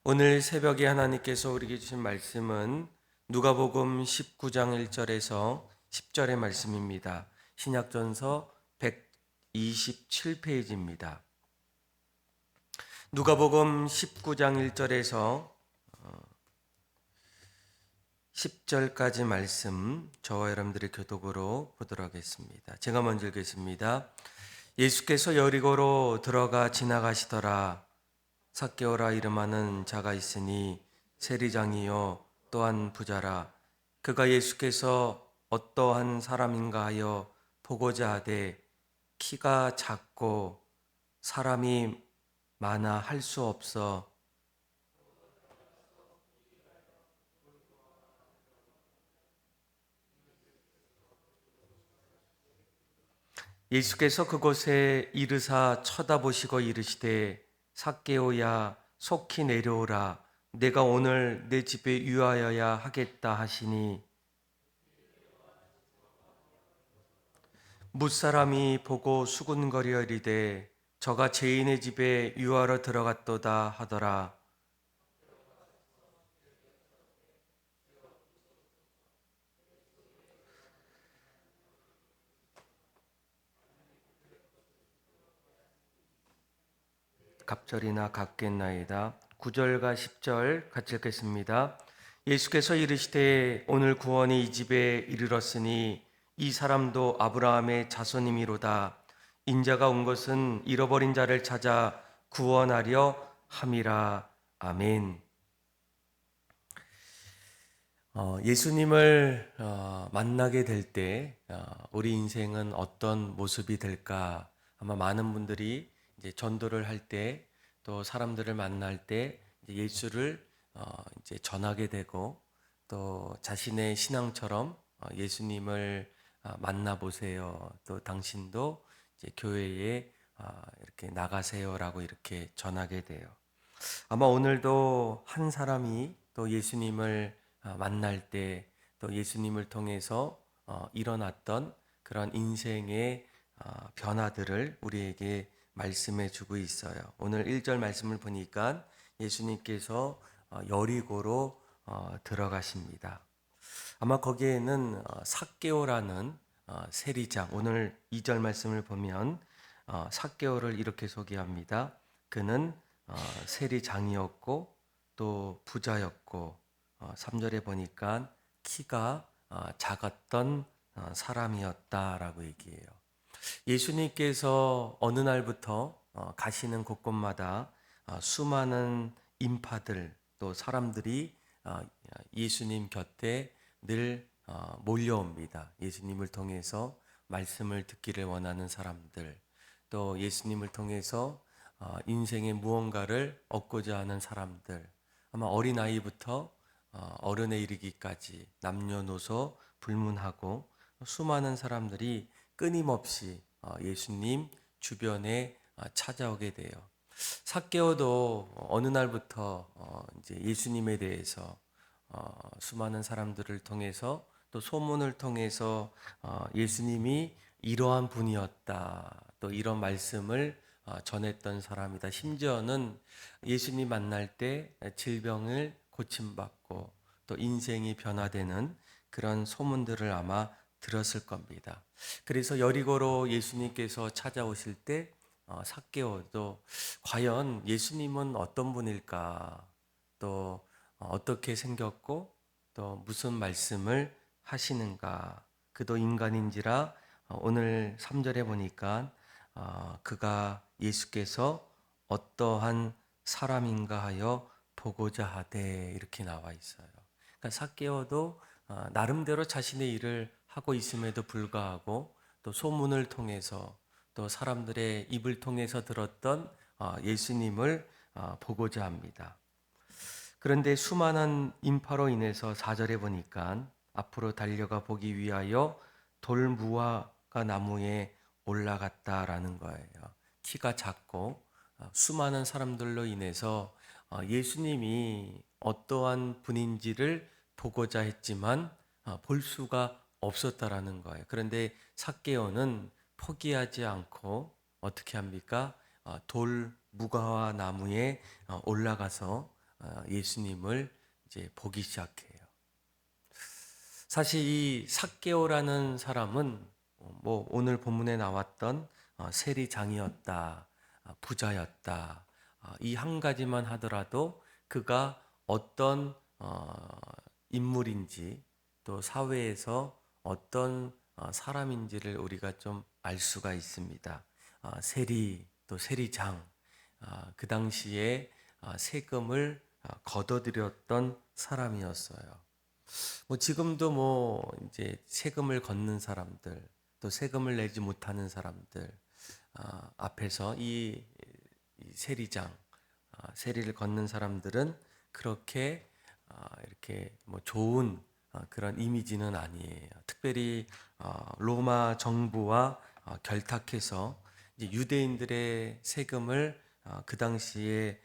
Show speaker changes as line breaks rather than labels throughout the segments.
오늘 새벽에 하나님께서 우리에게 주신 말씀은 누가복음 19장 1절에서 10절의 말씀입니다. 신약전서 127페이지입니다. 누가복음 19장 1절에서 10절까지 말씀 저와 여러분들의 교독으로 보도록 하겠습니다. 제가 먼저 읽겠습니다. 예수께서 여리고로 들어가 지나가시더라. 삭개오라 이름하는 자가 있으니 세리장이요 또한 부자라. 그가 예수께서 어떠한 사람인가 하여 보고자 하되 키가 작고 사람이 많아 할 수 없어 예수께서 그곳에 이르사 쳐다보시고 이르시되 삭개오야 속히 내려오라. 내가 오늘 내 집에 유하여야 하겠다 하시니 뭇사람이 보고 수군거려 이르되 저가 죄인의 집에 유하러 들어갔도다 하더라. 갑절이나 같겠나이다. 9절과 10절 같이 읽겠습니다. 예수께서 이르시되 오늘 구원이 이 집에 이르렀으니 이 사람도 아브라함의 자손이미로다. 인자가 온 것은 잃어버린 자를 찾아 구원하려 함이라. 아멘. 예수님을 만나게 될 때 우리 인생은 어떤 모습이 될까? 아마 많은 분들이 이제 전도를 할 때 또 사람들을 만날 때 이제 예수를 이제 전하게 되고 또 자신의 신앙처럼 예수님을 만나 보세요. 또 당신도 이제 교회에 이렇게 나가세요라고 이렇게 전하게 돼요. 아마 오늘도 한 사람이 또 예수님을 만날 때 또 예수님을 통해서 일어났던 그런 인생의 변화들을 우리에게 말씀해 주고 있어요. 오늘 1절 말씀을 보니까 예수님께서 여리고로 들어가십니다. 아마 거기에는 삭개오라는 세리장, 오늘 2절 말씀을 보면 삭개오를 이렇게 소개합니다. 그는 세리장이었고 또 부자였고 3절에 보니까 키가 작았던 사람이었다라고 얘기해요. 예수님께서 어느 날부터 가시는 곳곳마다 수많은 인파들 또 사람들이 예수님 곁에 늘 몰려옵니다. 예수님을 통해서 말씀을 듣기를 원하는 사람들, 또 예수님을 통해서 인생의 무언가를 얻고자 하는 사람들, 아마 어린아이부터 어른에 이르기까지 남녀노소 불문하고 수많은 사람들이 끊임없이 예수님 주변에 찾아오게 돼요. 삭개오도 어느 날부터 이제 예수님에 대해서 수많은 사람들을 통해서 또 소문을 통해서 예수님이 이러한 분이었다. 또 이런 말씀을 전했던 사람이다. 심지어는 예수님 만날 때 질병을 고침받고 또 인생이 변화되는 그런 소문들을 아마 들었을 겁니다. 그래서 여리고로 예수님께서 찾아오실 때 삭개오도 과연 예수님은 어떤 분일까? 또 어떻게 생겼고 또 무슨 말씀을 하시는가? 그도 인간인지라 오늘 3절에 보니까 그가 예수께서 어떠한 사람인가 하여 보고자 하되 이렇게 나와 있어요. 그러니까 삭개오도 나름대로 자신의 일을 하고 있음에도 불구하고 또 소문을 통해서 또 사람들의 입을 통해서 들었던 예수님을 보고자 합니다. 그런데 수많은 인파로 인해서 4절에 보니까 앞으로 달려가 보기 위하여 돌무화과 나무에 올라갔다라는 거예요. 키가 작고 수많은 사람들로 인해서 예수님이 어떠한 분인지를 보고자 했지만 볼 수가 없었다라는 거예요. 그런데 삭개오는 포기하지 않고 어떻게 합니까? 돌 무화과 나무에 올라가서 예수님을 이제 보기 시작해요. 사실 이 삭개오라는 사람은 뭐 오늘 본문에 나왔던 세리장이었다, 부자였다, 이 한 가지만 하더라도 그가 어떤 인물인지 또 사회에서 어떤 사람인지를 우리가 좀 알 수가 있습니다. 세리 또 세리장, 그 당시에 세금을 걷어들였던 사람이었어요. 뭐 지금도 뭐 이제 세금을 걷는 사람들, 또 세금을 내지 못하는 사람들 앞에서 이 세리장, 세리를 걷는 사람들은 그렇게 이렇게 뭐 좋은 그런 이미지는 아니에요. 특별히 로마 정부와 결탁해서 이제 유대인들의 세금을 그 당시에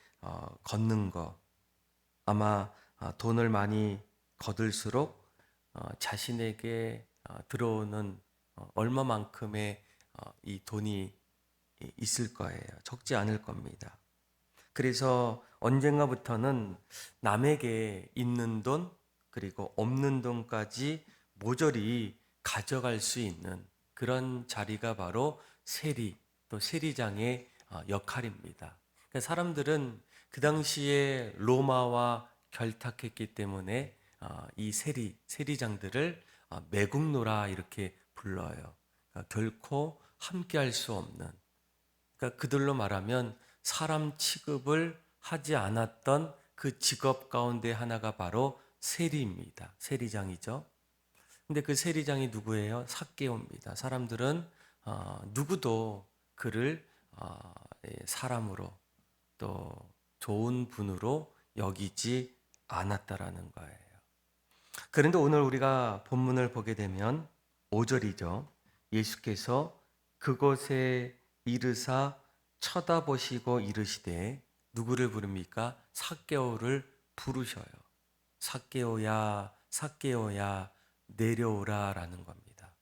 걷는 거, 아마 돈을 많이 거둘수록 자신에게 들어오는 얼마만큼의 이 돈이 있을 거예요. 적지 않을 겁니다. 그래서 언젠가부터는 남에게 있는 돈 그리고 없는 돈까지 모조리 가져갈 수 있는 그런 자리가 바로 세리 또 세리장의 역할입니다. 그러니까 사람들은 그 당시에 로마와 결탁했기 때문에 이 세리장들을 매국노라 이렇게 불러요. 그러니까 결코 함께할 수 없는. 그러니까 그들로 말하면 사람 취급을 하지 않았던 그 직업 가운데 하나가 바로 세리입니다. 세리장이죠. 근데 그 세리장이 누구예요? 삭개오입니다. 사람들은 누구도 그를 사람으로 또 좋은 분으로 여기지 않았다라는 거예요. 그런데 오늘 우리가 본문을 보게 되면 5절이죠. 예수께서 그곳에 이르사 쳐다보시고 이르시되 누구를 부릅니까? 삭개오를 부르셔요. 삭개오야, 삭개오야, 내려오라라는 겁니다.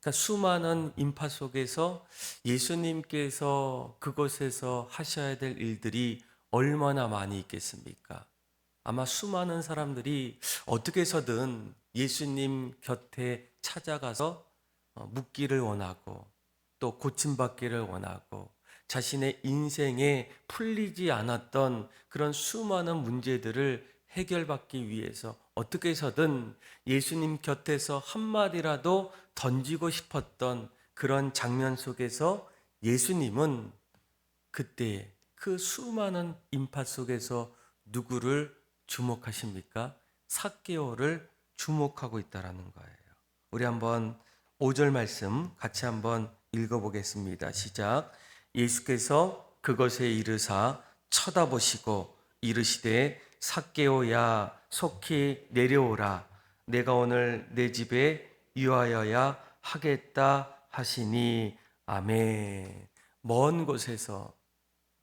그러니까 수많은 인파 속에서 예수님께서 그곳에서 하셔야 될 일들이 얼마나 많이 있겠습니까? 아마 수많은 사람들이 어떻게 해서든 예수님 곁에 찾아가서 묻기를 원하고 또 고침받기를 원하고 자신의 인생에 풀리지 않았던 그런 수많은 문제들을 해결받기 위해서 어떻게 해서든 예수님 곁에서 한마디라도 던지고 싶었던 그런 장면 속에서 예수님은 그때 그 수많은 인파 속에서 누구를 주목하십니까? 삭개오를 주목하고 있다라는 거예요. 우리 한번 5절 말씀 같이 한번 읽어보겠습니다. 시작. 예수께서 그것에 이르사 쳐다보시고 이르시되 삭개오야 속히 내려오라 내가 오늘 내 집에 유하여야 하겠다 하시니 아멘. 먼 곳에서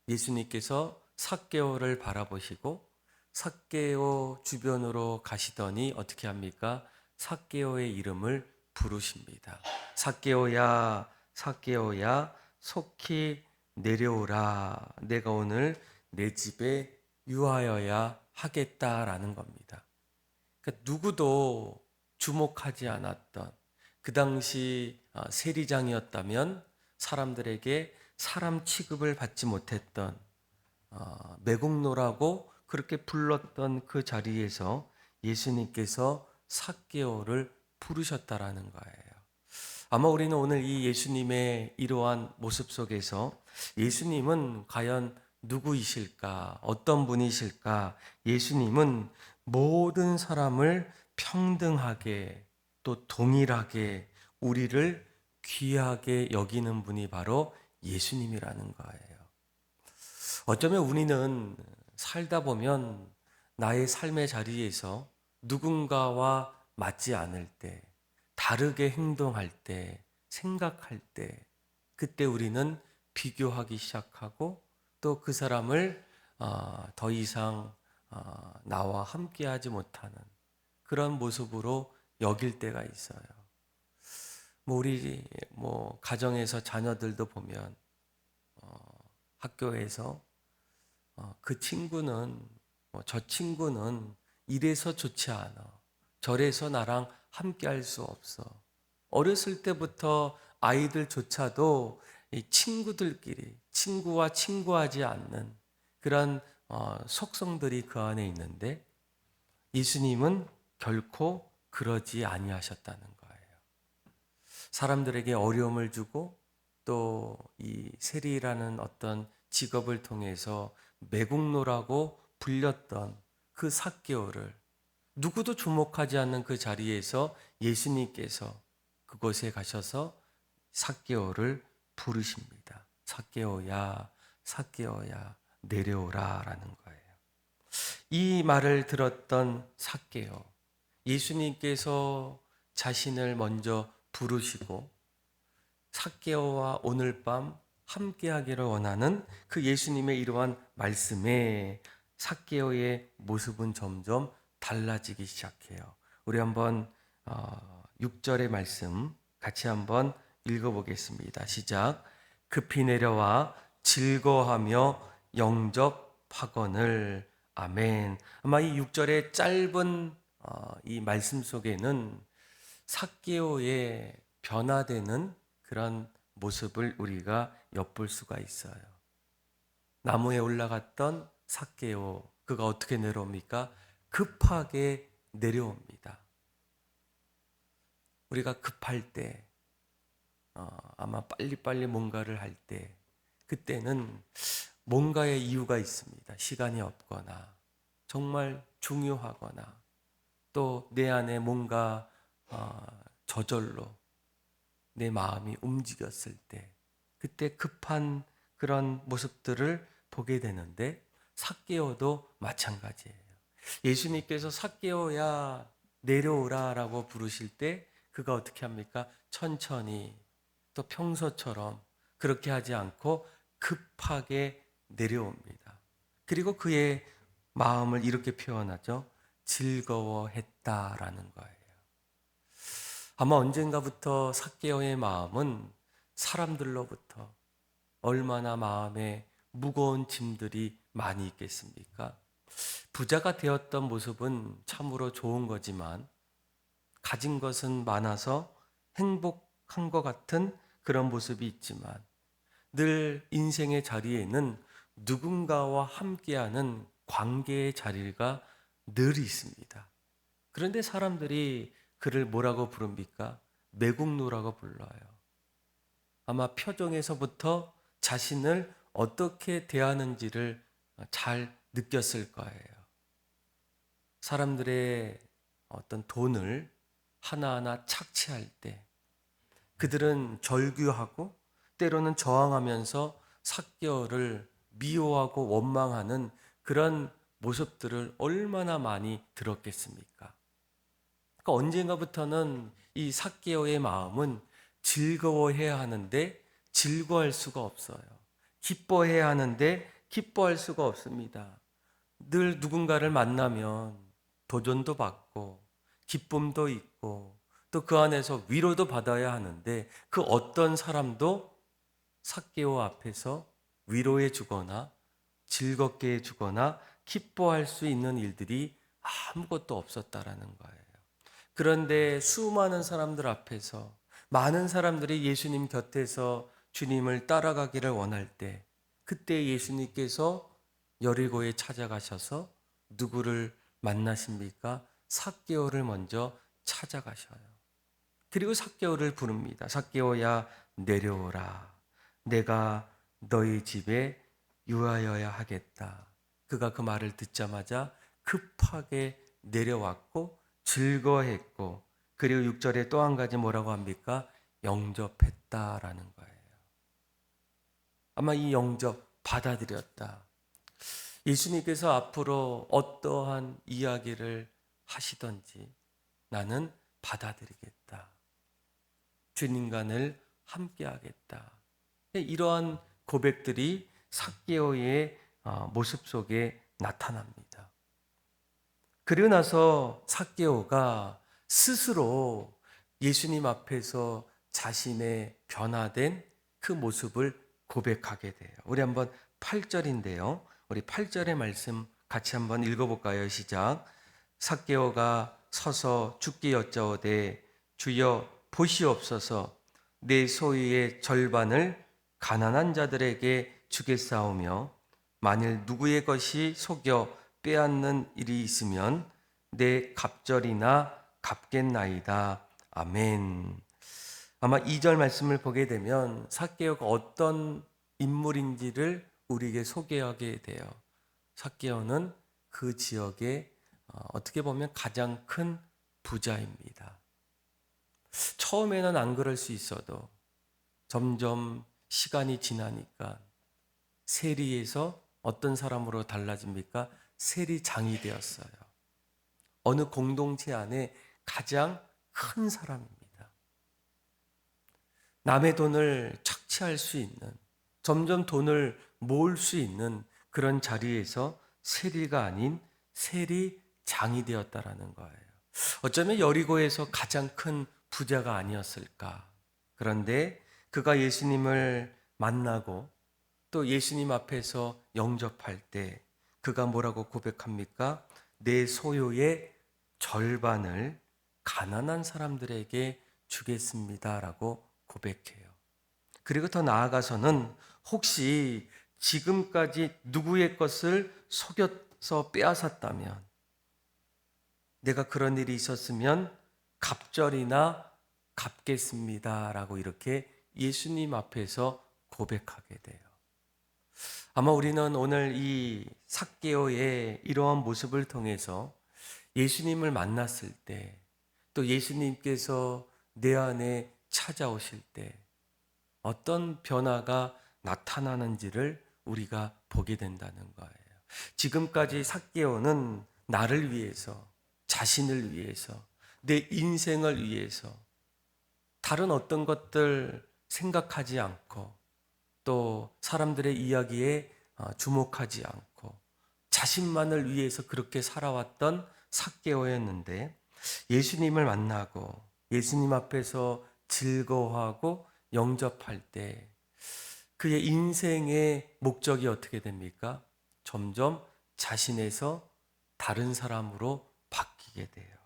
예수님께서 삭개오를 바라보시고 삭개오 주변으로 가시더니 어떻게 합니까? 삭개오의 이름을 부르십니다. 삭개오야, 삭개오야, 속히 내려오라. 내가 오늘 내 집에 유하여야 하겠다라는 겁니다. 그러니까 누구도 주목하지 않았던 그 당시 세리장이었다면 사람들에게 사람 취급을 받지 못했던 매국노라고 그렇게 불렀던 그 자리에서 예수님께서 삭개오를 부르셨다라는 거예요. 아마 우리는 오늘 이 예수님의 이러한 모습 속에서 예수님은 과연 누구이실까? 어떤 분이실까? 예수님은 모든 사람을 평등하게 또 동일하게 우리를 귀하게 여기는 분이 바로 예수님이라는 거예요. 어쩌면 우리는 살다 보면 나의 삶의 자리에서 누군가와 맞지 않을 때, 다르게 행동할 때, 생각할 때, 그때 우리는 비교하기 시작하고 또 그 사람을 더 이상 나와 함께하지 못하는 그런 모습으로 여길 때가 있어요. 우리 가정에서 자녀들도 보면 학교에서 그 친구는 저 친구는 이래서 좋지 않아. 저래서 나랑 함께 할 수 없어. 어렸을 때부터 아이들조차도 이 친구들끼리 친구와 친구하지 않는 그런 속성들이 그 안에 있는데 예수님은 결코 그러지 아니하셨다는 거예요. 사람들에게 어려움을 주고 또 이 세리라는 어떤 직업을 통해서 매국노라고 불렸던 그 삭개오를 누구도 주목하지 않는 그 자리에서 예수님께서 그곳에 가셔서 삭개오를 부르십니다. 삭개오야, 삭개오야, 내려오라라는 거예요. 이 말을 들었던 삭개오, 예수님께서 자신을 먼저 부르시고 삭개오와 오늘 밤 함께하기를 원하는 그 예수님의 이러한 말씀에 삭개오의 모습은 점점 달라지기 시작해요. 우리 한번 6절의 말씀 같이 한번 읽어보겠습니다. 시작. 급히 내려와 즐거워하며 영접하거늘. 아멘. 아마 이 6절의 짧은 이 말씀 속에는 삭개오의 변화되는 그런 모습을 우리가 엿볼 수가 있어요. 나무에 올라갔던 삭개오, 그가 어떻게 내려옵니까? 급하게 내려옵니다. 우리가 급할 때, 아마 빨리빨리 뭔가를 할 때, 그때는 뭔가의 이유가 있습니다. 시간이 없거나, 정말 중요하거나, 또 내 안에 뭔가 저절로 내 마음이 움직였을 때, 그때 급한 그런 모습들을 보게 되는데 삭개오도 마찬가지예요. 예수님께서 삭개오야 내려오라라고 부르실 때 그가 어떻게 합니까? 천천히 또 평소처럼 그렇게 하지 않고 급하게 내려옵니다. 그리고 그의 마음을 이렇게 표현하죠. 즐거워했다라는 거예요. 아마 언젠가부터 삭개오의 마음은 사람들로부터 얼마나 마음에 무거운 짐들이 많이 있겠습니까? 부자가 되었던 모습은 참으로 좋은 거지만 가진 것은 많아서 행복한 것 같은 그런 모습이 있지만 늘 인생의 자리에는 누군가와 함께하는 관계의 자리가 늘 있습니다. 그런데 사람들이 그를 뭐라고 부릅니까? 매국노라고 불러요. 아마 표정에서부터 자신을 어떻게 대하는지를 잘 느꼈을 거예요. 사람들의 어떤 돈을 하나하나 착취할 때 그들은 절규하고 때로는 저항하면서 삭개오를 미워하고 원망하는 그런 모습들을 얼마나 많이 들었겠습니까? 그러니까 언젠가부터는 이 삭개오의 마음은 즐거워해야 하는데 즐거워할 수가 없어요. 기뻐해야 하는데 기뻐할 수가 없습니다. 늘 누군가를 만나면 도전도 받고 기쁨도 있고 또 그 안에서 위로도 받아야 하는데 그 어떤 사람도 삭개오 앞에서 위로해 주거나 즐겁게 해 주거나 기뻐할 수 있는 일들이 아무것도 없었다라는 거예요. 그런데 수많은 사람들 앞에서 많은 사람들이 예수님 곁에서 주님을 따라가기를 원할 때 그때 예수님께서 여리고에 찾아가셔서 누구를 만나십니까? 삭개오를 먼저 찾아가셔요. 그리고 삭개오를 부릅니다. 삭개오야 내려오라. 내가 너희 집에 유하여야 하겠다. 그가 그 말을 듣자마자 급하게 내려왔고 즐거워했고 그리고 6절에 또 한 가지 뭐라고 합니까? 영접했다라는 거예요. 아마 이 영접 받아들였다. 예수님께서 앞으로 어떠한 이야기를 하시던지 나는 받아들이겠다. 주님과 늘 함께하겠다. 이러한 고백들이 삭개오의 모습 속에 나타납니다. 그리고 나서 삭개오가 스스로 예수님 앞에서 자신의 변화된 그 모습을 고백하게 돼요. 우리 한번 8절인데요. 우리 8절의 말씀 같이 한번 읽어볼까요? 시작. 삭개오가 서서 주께 여짜오되 주여 보시옵소서 내 소유의 절반을 가난한 자들에게 주겠사오며 만일 누구의 것이 속여 빼앗는 일이 있으면 내 갑절이나 갚겠나이다. 아멘. 아마 2절 말씀을 보게 되면 삭개오가 어떤 인물인지를 우리에게 소개하게 돼요. 삭개오는 그 지역의 어떻게 보면 가장 큰 부자입니다. 처음에는 안 그럴 수 있어도 점점 시간이 지나니까 세리에서 어떤 사람으로 달라집니까? 세리장이 되었어요. 어느 공동체 안에 가장 큰 사람입니다. 남의 돈을 착취할 수 있는, 점점 돈을 모을 수 있는 그런 자리에서 세리가 아닌 세리장이 되었다라는 거예요. 어쩌면 여리고에서 가장 큰 부자가 아니었을까. 그런데 그가 예수님을 만나고 또 예수님 앞에서 영접할 때 그가 뭐라고 고백합니까? 내 소유의 절반을 가난한 사람들에게 주겠습니다라고 고백해요. 그리고 더 나아가서는 혹시 지금까지 누구의 것을 속여서 빼앗았다면, 내가 그런 일이 있었으면 갑절이나 갚겠습니다라고 이렇게 예수님 앞에서 고백하게 돼요. 아마 우리는 오늘 이 삭개오의 이러한 모습을 통해서 예수님을 만났을 때, 또 예수님께서 내 안에 찾아오실 때 어떤 변화가 나타나는지를 우리가 보게 된다는 거예요. 지금까지 삭개오는 나를 위해서, 자신을 위해서, 내 인생을 위해서 다른 어떤 것들 생각하지 않고 또 사람들의 이야기에 주목하지 않고 자신만을 위해서 그렇게 살아왔던 삭개오였는데, 예수님을 만나고 예수님 앞에서 즐거워하고 영접할 때 그의 인생의 목적이 어떻게 됩니까? 점점 자신에서 다른 사람으로 바뀌게 돼요.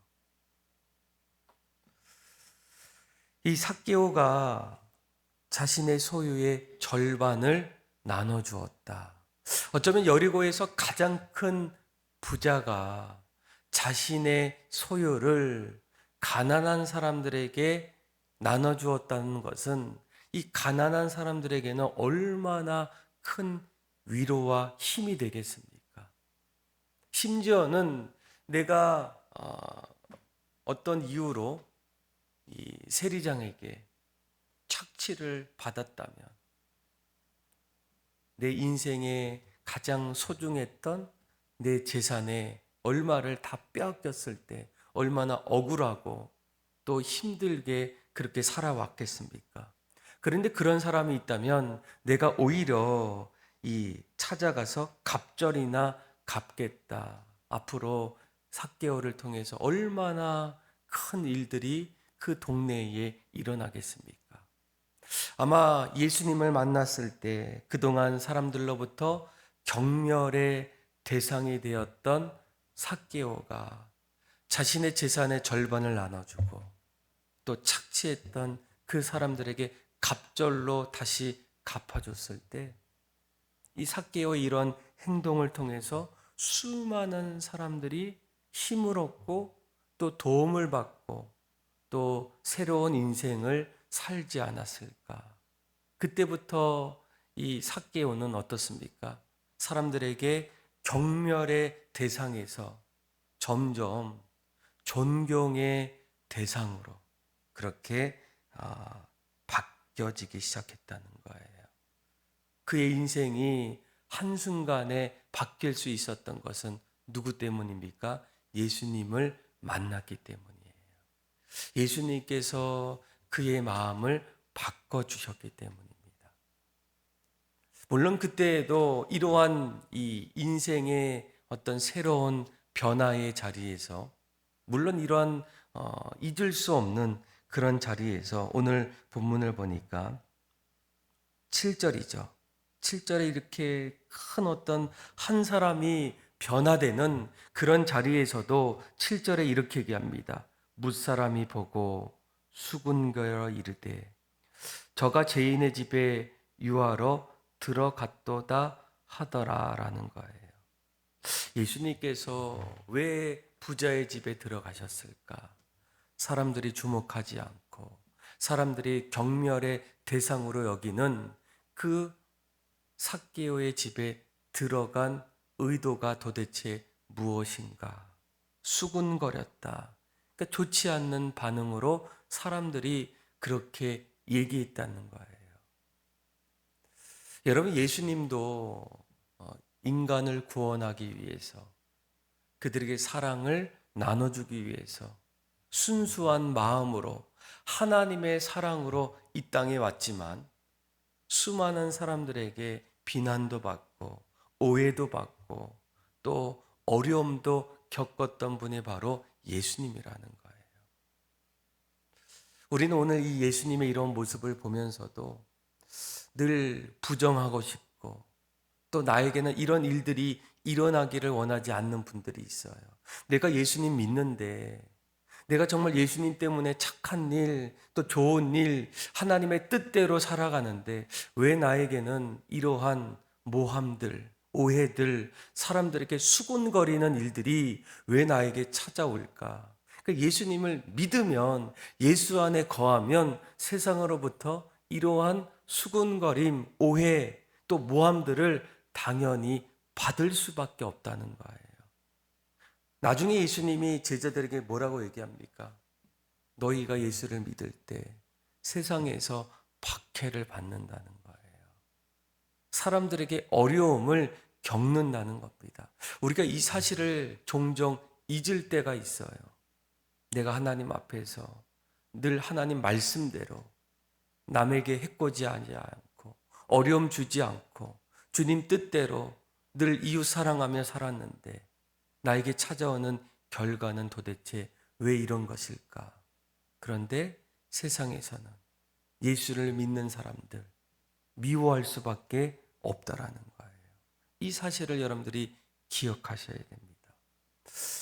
이 삭개오가 자신의 소유의 절반을 나눠주었다. 어쩌면 여리고에서 가장 큰 부자가 자신의 소유를 가난한 사람들에게 나눠주었다는 것은 이 가난한 사람들에게는 얼마나 큰 위로와 힘이 되겠습니까? 심지어는 내가 어떤 이유로 이 세리장에게 착취를 받았다면 내 인생에 가장 소중했던 내 재산의 얼마를 다 빼앗겼을 때 얼마나 억울하고 또 힘들게 그렇게 살아왔겠습니까? 그런데 그런 사람이 있다면 내가 오히려 이 찾아가서 갑절이나 갚겠다. 앞으로 삭개오를 통해서 얼마나 큰 일들이 그 동네에 일어나겠습니까? 아마 예수님을 만났을 때 그동안 사람들로부터 경멸의 대상이 되었던 삭개오가 자신의 재산의 절반을 나눠주고 또 착취했던 그 사람들에게 갑절로 다시 갚아줬을 때 이 삭개오의 이런 행동을 통해서 수많은 사람들이 힘을 얻고 또 도움을 받고 또 새로운 인생을 살지 않았을까? 그때부터 이 삭개오는 어떻습니까? 사람들에게 경멸의 대상에서 점점 존경의 대상으로 그렇게 바뀌어지기 시작했다는 거예요. 그의 인생이 한순간에 바뀔 수 있었던 것은 누구 때문입니까? 예수님을 만났기 때문이에요. 예수님께서 그의 마음을 바꿔주셨기 때문입니다. 물론 그때에도 이러한 이 인생의 어떤 새로운 변화의 자리에서, 물론 이러한 잊을 수 없는 그런 자리에서 오늘 본문을 보니까 7절이죠. 7절에 이렇게 큰 어떤 한 사람이 변화되는 그런 자리에서도 7절에 이렇게 얘기합니다. 뭇사람이 보고 수군거려 이르되 저가 죄인의 집에 유하러 들어갔도다 하더라라는 거예요. 예수님께서 왜 부자의 집에 들어가셨을까? 사람들이 주목하지 않고 사람들이 경멸의 대상으로 여기는 그 삭개오의 집에 들어간 의도가 도대체 무엇인가? 수군거렸다. 그러니까 좋지 않는 반응으로 사람들이 그렇게 얘기했다는 거예요. 여러분, 예수님도 인간을 구원하기 위해서 그들에게 사랑을 나눠주기 위해서 순수한 마음으로 하나님의 사랑으로 이 땅에 왔지만 수많은 사람들에게 비난도 받고 오해도 받고 또 어려움도 겪었던 분이 바로 예수님이라는 거예요. 우리는 오늘 이 예수님의 이런 모습을 보면서도 늘 부정하고 싶고 또 나에게는 이런 일들이 일어나기를 원하지 않는 분들이 있어요. 내가 예수님 믿는데 내가 정말 예수님 때문에 착한 일, 또 좋은 일, 하나님의 뜻대로 살아가는데 왜 나에게는 이러한 모함들, 오해들, 사람들에게 수군거리는 일들이 왜 나에게 찾아올까? 그러니까 예수님을 믿으면, 예수 안에 거하면 세상으로부터 이러한 수군거림, 오해, 또 모함들을 당연히 받을 수밖에 없다는 거예요. 나중에 예수님이 제자들에게 뭐라고 얘기합니까? 너희가 예수를 믿을 때 세상에서 박해를 받는다는 거예요. 사람들에게 어려움을 겪는다는 겁니다. 우리가 이 사실을 종종 잊을 때가 있어요. 내가 하나님 앞에서 늘 하나님 말씀대로 남에게 해코지 하지 않고 어려움 주지 않고 주님 뜻대로 늘 이웃 사랑하며 살았는데 나에게 찾아오는 결과는 도대체 왜 이런 것일까? 그런데 세상에서는 예수를 믿는 사람들 미워할 수밖에 없다라는 거예요. 이 사실을 여러분들이 기억하셔야 됩니다.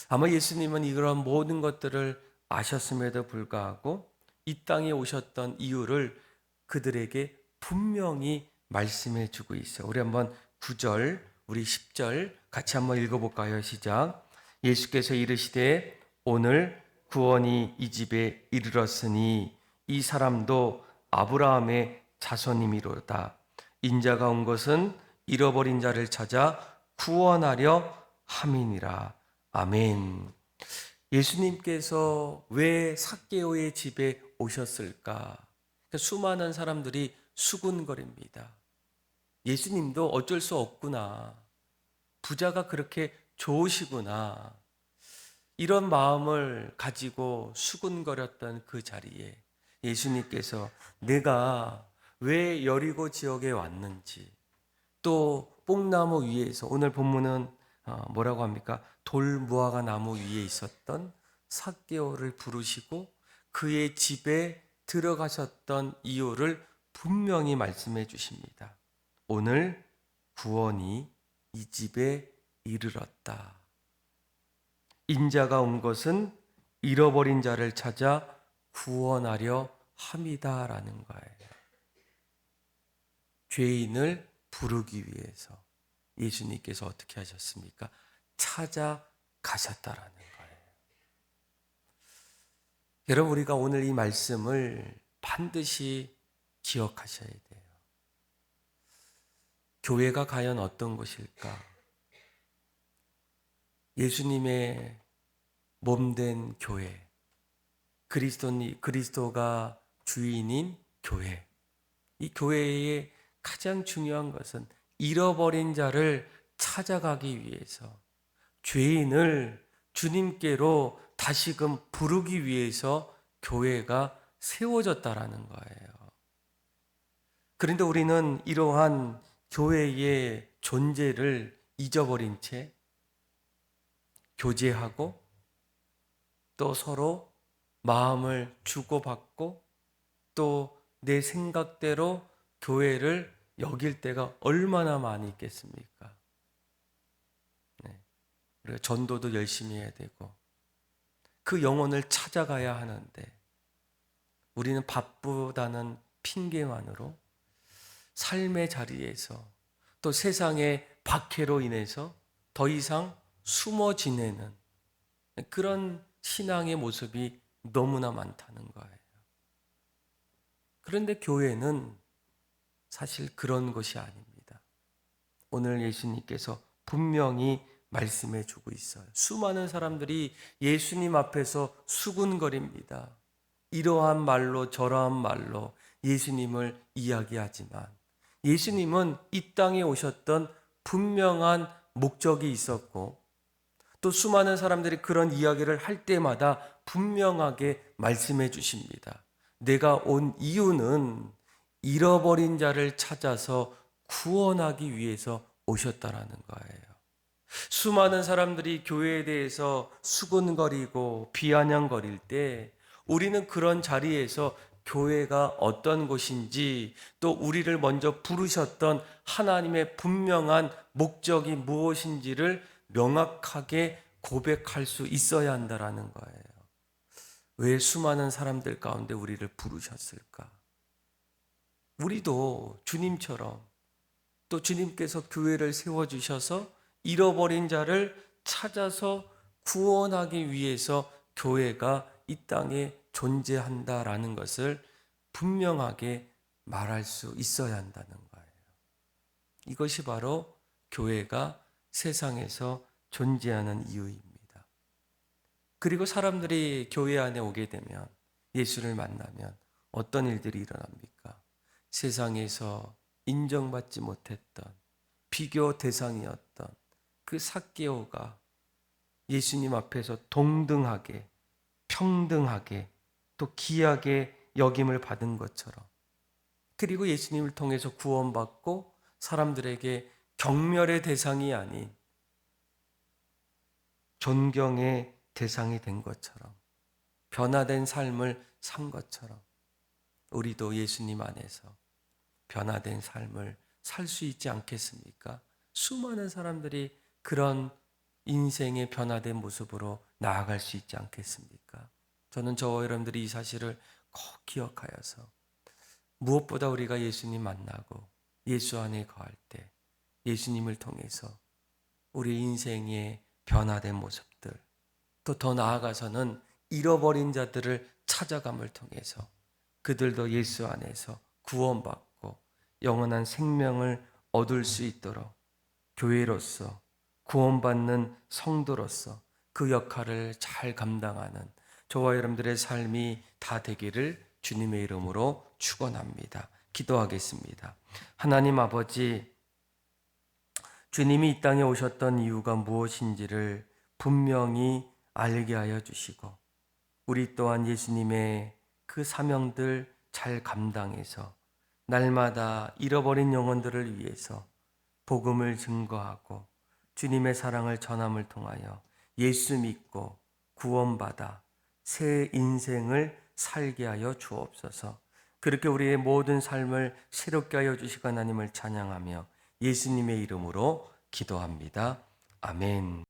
아마 예수님은 이런 모든 것들을 아셨음에도 불구하고 이 땅에 오셨던 이유를 그들에게 분명히 말씀해 주고 있어요. 우리 한번 9절, 우리 10절 같이 한번 읽어볼까요? 시작. 예수께서 이르시되 오늘 구원이 이 집에 이르렀으니 이 사람도 아브라함의 자손이미로다. 인자가 온 것은 잃어버린 자를 찾아 구원하려 함이니라. 아멘. 예수님께서 왜 삭개오의 집에 오셨을까? 수많은 사람들이 수군거립니다. 예수님도 어쩔 수 없구나. 부자가 그렇게 좋으시구나. 이런 마음을 가지고 수군거렸던 그 자리에 예수님께서 내가 왜 여리고 지역에 왔는지, 또 뽕나무 위에서 오늘 본문은 뭐라고 합니까? 돌무화과 나무 위에 있었던 삭개오를 부르시고 그의 집에 들어가셨던 이유를 분명히 말씀해 주십니다. 오늘 구원이 이 집에 이르렀다. 인자가 온 것은 잃어버린 자를 찾아 구원하려 함이다라는 거예요. 죄인을 부르기 위해서 예수님께서 어떻게 하셨습니까? 찾아가셨다라는 거예요. 여러분, 우리가 오늘 이 말씀을 반드시 기억하셔야 돼요. 교회가 과연 어떤 곳일까? 예수님의 몸된 교회, 그리스도가 주인인 교회. 이 교회의 가장 중요한 것은 잃어버린 자를 찾아가기 위해서, 죄인을 주님께로 다시금 부르기 위해서 교회가 세워졌다라는 거예요. 그런데 우리는 이러한 교회의 존재를 잊어버린 채 교제하고 또 서로 마음을 주고받고 또 내 생각대로 교회를 여길 때가 얼마나 많이 있겠습니까? 네. 우리가 전도도 열심히 해야 되고 그 영혼을 찾아가야 하는데 우리는 바쁘다는 핑계만으로 삶의 자리에서 또 세상의 박해로 인해서 더 이상 숨어 지내는 그런 신앙의 모습이 너무나 많다는 거예요. 그런데 교회는 사실 그런 것이 아닙니다. 오늘 예수님께서 분명히 말씀해 주고 있어요. 수많은 사람들이 예수님 앞에서 수군거립니다. 이러한 말로 저러한 말로 예수님을 이야기하지만 예수님은 이 땅에 오셨던 분명한 목적이 있었고 또 수많은 사람들이 그런 이야기를 할 때마다 분명하게 말씀해 주십니다. 내가 온 이유는 잃어버린 자를 찾아서 구원하기 위해서 오셨다라는 거예요. 수많은 사람들이 교회에 대해서 수군거리고 비아냥거릴 때 우리는 그런 자리에서 교회가 어떤 곳인지 또 우리를 먼저 부르셨던 하나님의 분명한 목적이 무엇인지를 명확하게 고백할 수 있어야 한다라는 거예요. 왜 수많은 사람들 가운데 우리를 부르셨을까? 우리도 주님처럼 또 주님께서 교회를 세워주셔서 잃어버린 자를 찾아서 구원하기 위해서 교회가 이 땅에 존재한다라는 것을 분명하게 말할 수 있어야 한다는 거예요. 이것이 바로 교회가 세상에서 존재하는 이유입니다. 그리고 사람들이 교회 안에 오게 되면 예수를 만나면 어떤 일들이 일어납니까? 세상에서 인정받지 못했던 비교 대상이었던 그 삭개오가 예수님 앞에서 동등하게 평등하게 또 귀하게 여김을 받은 것처럼 그리고 예수님을 통해서 구원받고 사람들에게 경멸의 대상이 아닌 존경의 대상이 된 것처럼 변화된 삶을 산 것처럼 우리도 예수님 안에서 변화된 삶을 살 수 있지 않겠습니까? 수많은 사람들이 그런 인생의 변화된 모습으로 나아갈 수 있지 않겠습니까? 저는 저와 여러분들이 이 사실을 꼭 기억하여서 무엇보다 우리가 예수님 만나고 예수 안에 거할 때 예수님을 통해서 우리 인생의 변화된 모습들 또 더 나아가서는 잃어버린 자들을 찾아감을 통해서 그들도 예수 안에서 구원받고 영원한 생명을 얻을 수 있도록 교회로서 구원받는 성도로서 그 역할을 잘 감당하는 저와 여러분들의 삶이 다 되기를 주님의 이름으로 축원합니다. 기도하겠습니다. 하나님 아버지, 주님이 이 땅에 오셨던 이유가 무엇인지를 분명히 알게 하여 주시고 우리 또한 예수님의 그 사명들 잘 감당해서 날마다 잃어버린 영혼들을 위해서 복음을 증거하고 주님의 사랑을 전함을 통하여 예수 믿고 구원받아 새 인생을 살게 하여 주옵소서. 그렇게 우리의 모든 삶을 새롭게 하여 주시고 하나님을 찬양하며 예수님의 이름으로 기도합니다. 아멘.